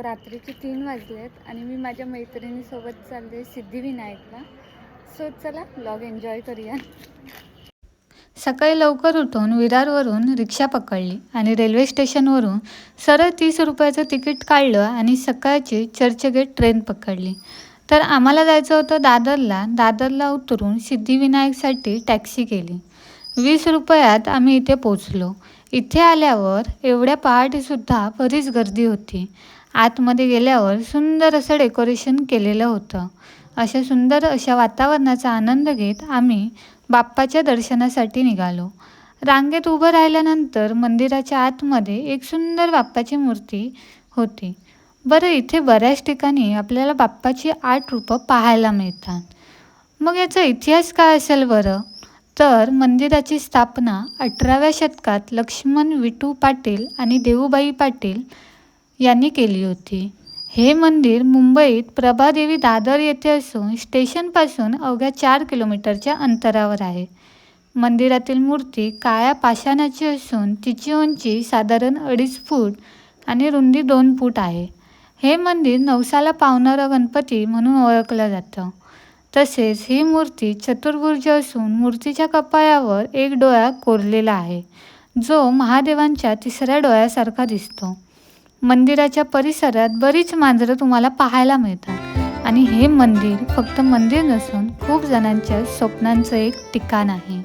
रात्रीचे 3 वाजलेत आणि मी माझ्या मैत्रिणीसोबत चालले सिद्धिविनायकला. सो चला व्लॉग एन्जॉय करूया. सकाळी लवकर उठून विरारवरून रिक्षा पकडली आणि रेल्वे स्टेशनवरून सरळ 30 रुपयाचं तिकीट काढलं आणि सकाळची चर्चगेट ट्रेन पकडली. तर आम्हाला जायचं होतं दादरला. दादरला उतरून सिद्धिविनायकसाठी टॅक्सी केली. 20 रुपयात आम्ही इथे पोचलो. इथे आल्यावर एवढ्या पहाटेसुद्धा बरीच गर्दी होती. आतमध्ये गेल्यावर सुंदर असं डेकोरेशन केलेलं होतं. सुंदर अशा वातावरणाचा आनंद घेत आम्ही बाप्पाच्या दर्शनासाठी निघालो. रांगेत उभं राहिल्यानंतर मंदिराच्या आतमध्ये एक सुंदर बाप्पाची मूर्ती होती. बरं, इथे बऱ्याच ठिकाणी आपल्याला बाप्पाची 8 रूपं पाहायला मिळतात. मग याचा इतिहास काय असेल बरं? तर मंदिराची स्थापना 18व्या शतकात लक्ष्मण विठू पाटील आणि देऊबाई पाटील यांनी केली होती. हे मंदिर मुंबईत प्रभादेवी दादर येथे असून स्टेशनपासून अवघ्या 4 किलोमीटरच्या अंतरावर आहे. मंदिरातील मूर्ती काळ्या पाषाणाची असून तिची उंची साधारण 2.5 फूट आणि रुंदी 2 फूट आहे. हे मंदिर नवसाला पावणारा गणपती म्हणून ओळखलं जातं. तसेच ही मूर्ती चतुर्भुज असून मूर्तीच्या कपाळावर एक डोळा कोरलेला आहे, जो महादेवांच्या 3ऱ्या डोळ्यासारखा दिसतो. मंदिराच्या परिसरात बरीच मांजरं तुम्हाला पाहायला मिळतात आणि हे मंदिर फक्त मंदिर नसून खूप जणांच्या स्वप्नांचं एक ठिकाण आहे.